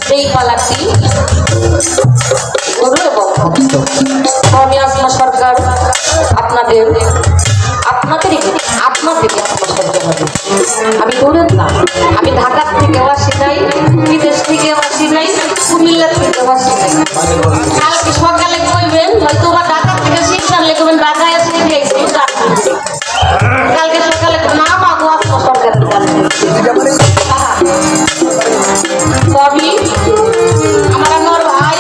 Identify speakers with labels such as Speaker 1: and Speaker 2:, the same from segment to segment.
Speaker 1: সেই পালাটি গুরু এবং ভক্ত। আমি আসমা সরকার আপনাদেরই আত্মসর্জন হবে। আমি দূরের না, আমি ঢাকার থেকেও আসি নাই, বিদেশ থেকেও আসি নাই, কুমিল্লার থেকেও আসি নাই। কালকে সকালে কইবেন হয়তো বা ঢাকার থেকে শিক্ষা আনলে কইবেন ঢাকায় আসি গিয়েছিল, কালকে সকালে না মাগো আসমা সরকার আমার ভাই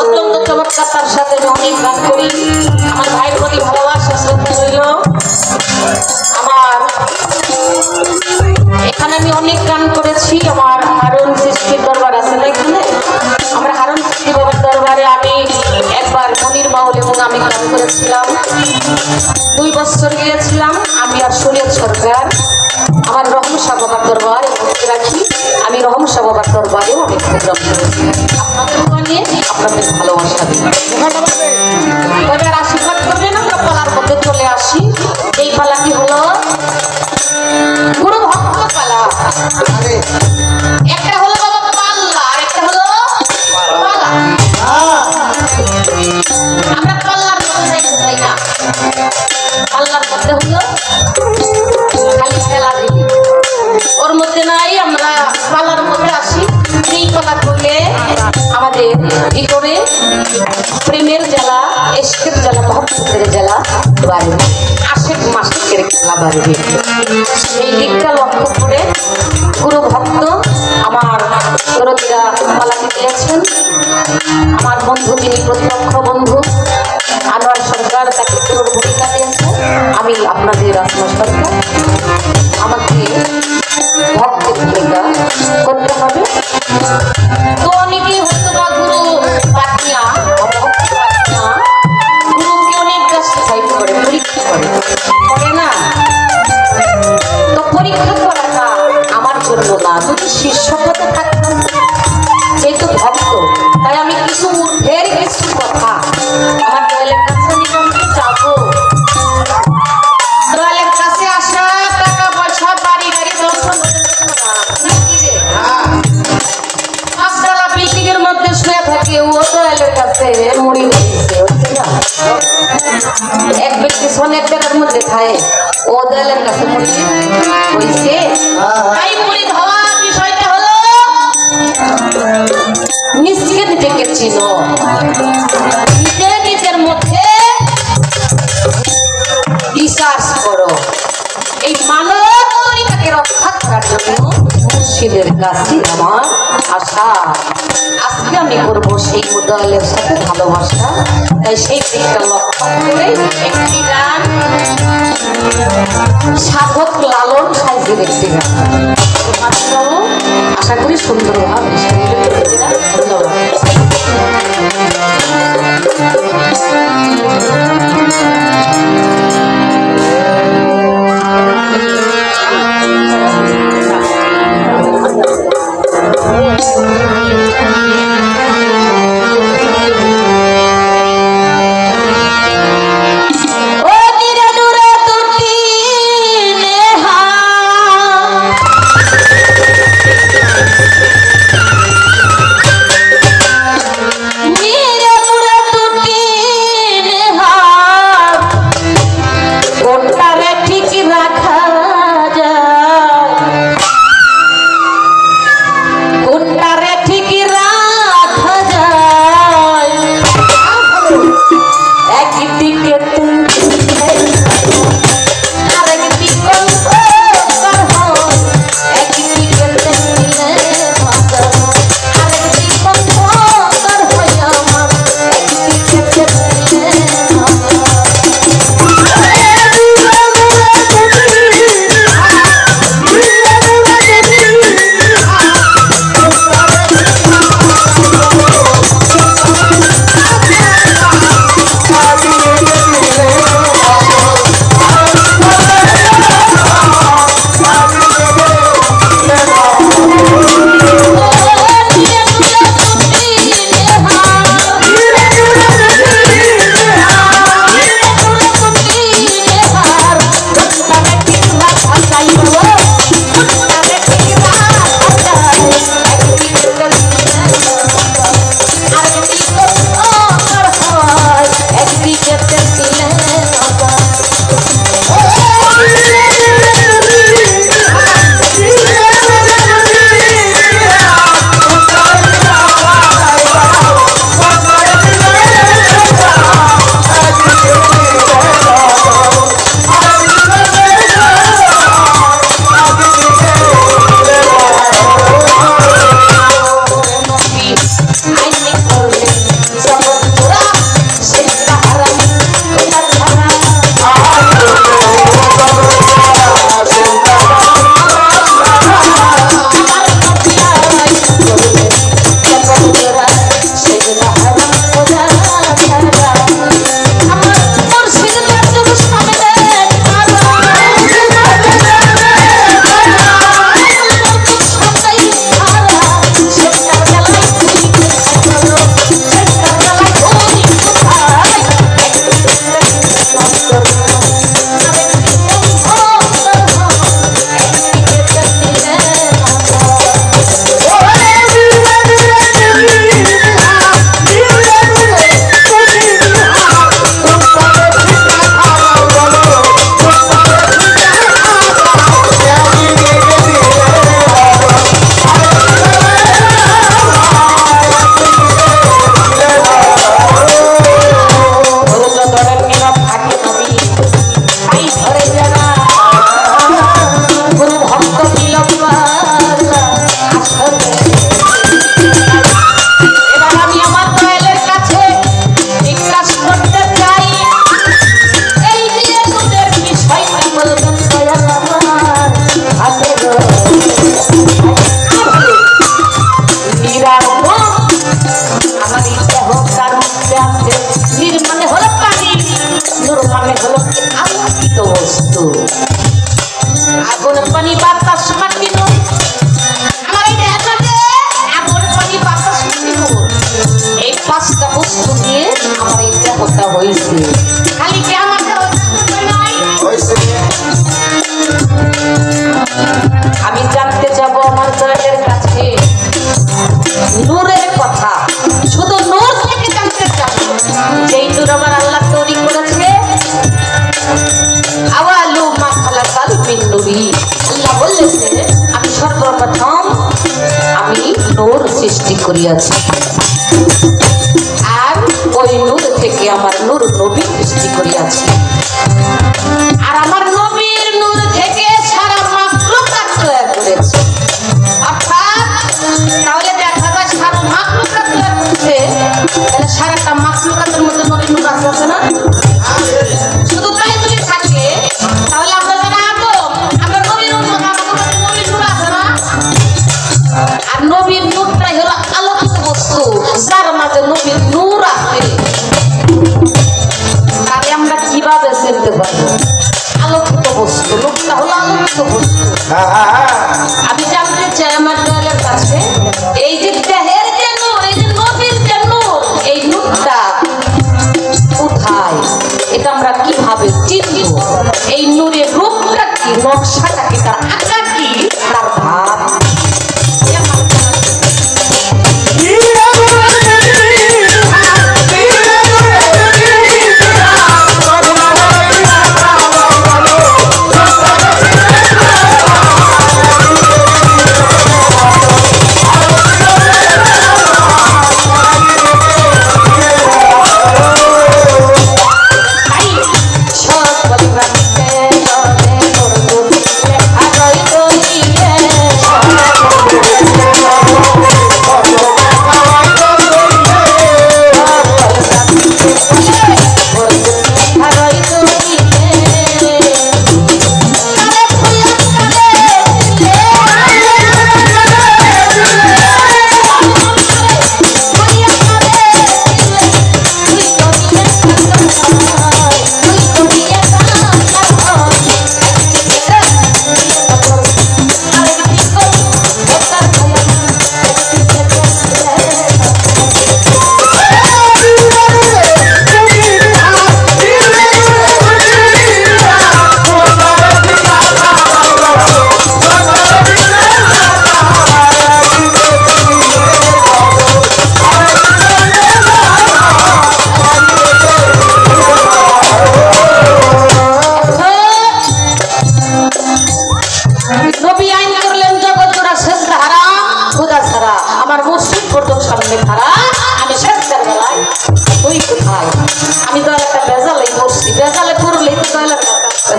Speaker 1: অত্যন্ত চমৎকার, তার সাথে অনেক গান করি। আমার ভাইয়ের প্রতি ভালোবাসা শ্রদ্ধা রইল। আমার এখানে আমি অনেক গান করেছি। আমার হারুন সৃষ্টির দরবার আছে না এখানে, আমরা হারুন সৃষ্টি বাবার দরবারে আমি একবার মনির মাউল এবং আমি গান করেছিলাম। 2 বছর গিয়েছিলাম আমি আর শরীয়ত সরকার। আমার রহম শাহ বাবার দরবার রাখি, আমি রহম শাহ বাবার দরবারেও অনেক প্রোগ্রাম করেছি। আপনাদেরকে নিয়ে আপনাদের ভালোবাসা দিই, এবার আশীর্বাদ করবেন। আমরা পালার মধ্যে চলে আসি। এই পালাটি হলো গুরু ভক্ত পালা। একটা হলো বাবা পাল্লা, আর একটা হলো পালা। আমরা পাল্লার মধ্যে যাইতে চাই না, পাল্লার মধ্যে হলো খালি খেলা দিবি, ওর মধ্যে নাই। আমরা পালার মধ্যে আসি। এই পালা করলে আমাদের ভিতরে প্রেমের জ্বালা, এশকের জ্বালা, মহব্বতের জ্বালা বাড়বে, আশেক মাসেকের খেলা বাড়বে। সেই দিকটা লক্ষ্য করে গুরু ভক্ত আমার দরদিরা পালাটি দিয়েছেন। আমার বন্ধু, যিনি প্রত্যক্ষ বন্ধু আনোয়ার সরকার, তাকে গুরুর ভূমিকা দিয়েছেন। আমি আপনাদের আসমা সরকার, আমাকে ভক্তের ভূমিকা করতে হবে। তো অনেকেই হয়তো বা গুরু পাঠিয়া গুরুকে অনেক কাছে ফাইট করে, পরীক্ষা করে না। তো পরীক্ষা করাটা আমার জন্য না, যদি শীর্ষপথে থাকতাম যেহেতু ভক্ত, তাই আমি কিছু ঊর্ধ্বের কিছু কথা আমার দয়ালের কাছে আমি যাবো। দয়ালের কাছে আসা, টাকা পয়সা, বাড়ি গাড়ি, দর্শন পাঁচতলা বিল্ডিং এর মধ্যে শুয়ে থাকে, ও দয়ালের কাছে মুড়ি হচ্ছে না। এক ব্যক্তি সোনের টাকার মধ্যে খায়, ও দয়ালের কাছে মুড়ি হয়েছে। তাই মুড়ি হওয়ার বিষয়টা হলো নিজকে নিজেকে চিনো, নিজের মধ্যে রিসার্চ করো। এই মানব তরিকাকে রক্ষা করার জন্য মুর্শিদের কাছে আমার আশা। আজকে আমি করবো সেই দয়ালের সাথে ভালোবাসা, তাই সেই দিকটা লক্ষ্য করে একটি গান, সাধক লালন সাইজের একটি গান আশা করি সুন্দরভাবে। ধন্যবাদ। নবীরার আমার এই দেহ তার মধ্যে আছে নির মানে হলো পানি নূর মানে হলো আলোকিত বস্তু আগুন পানি বাতাস মাটি নূর আমার এই দেহটাতে আগুন পানি বাতাস মাটি নূর এই পাঁচটা বস্তু দিয়ে আমার এই দেহটা হয়েছে খালি কি আমার দেহ নাই আমি জানতে যাব আমার দয়ালের কাছে নূরের কথা শুধু নূর থেকে জানতে চাব যেই নূর আমার আল্লাহ তৈরি করেছে আওয়ালু মা খালাকাল মিন নূরি আল্লাহ বলেছে আমি সর্বপ্রথম আমি নূর সৃষ্টি করিয়াছি আর ওই নূর থেকে আমার নূর নবী সৃষ্টি করিয়াছি আর আমার নবীর নূর থেকে সারা মাখলুকাত তৈরি করেছে অর্থাৎ তাহলে দেখা যায় সারা মাখলুকাত তৈরি করেছে তাহলে সারাটা মাখলুকাতের মধ্যে নবীর নূর আছে না শুধু তাই যদি থাকে তাহলে আমরা যারা আদম আমরা নবীর উম্মত আমাদের নবীর নূর আছে না আর নবীর নূরটাই হলো আলোকিত বস্তু যার মাঝে নবীর নূর আছে তাহলে আমরা কিভাবে চিনতে পারবো আলোকিত বস্তু নূরটা হলো আলোকিত বস্তু আমি জানতে চাই আমার দয়ালের কাছে এই যে দেহের যে নূর এই যে নবীর যে নূর এই নূরটা কোথায় এটা আমরা কিভাবে চিনব এই নূরের রূপটা কি নকশাটা কি তার আকার কি তার ভাব আমি তো একটা বেজালে করছি বেজালে করলেই তো দয়ালের কাছে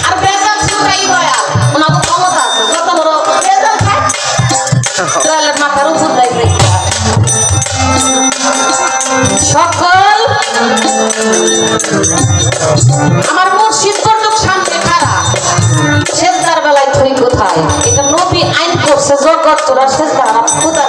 Speaker 1: আর বেজাল শুকাই দয়া ওনার ক্ষমতা আছে যত বড় বেজাল খায় দয়ালের মাথার উপর দেয় সকল আমার মুর্শিদ বর্তক সামনে খাড়া সেজদার বেলায় তুই কোথায় এটা নবী আইন করছে জগৎ তোরা সেজদা কোথায়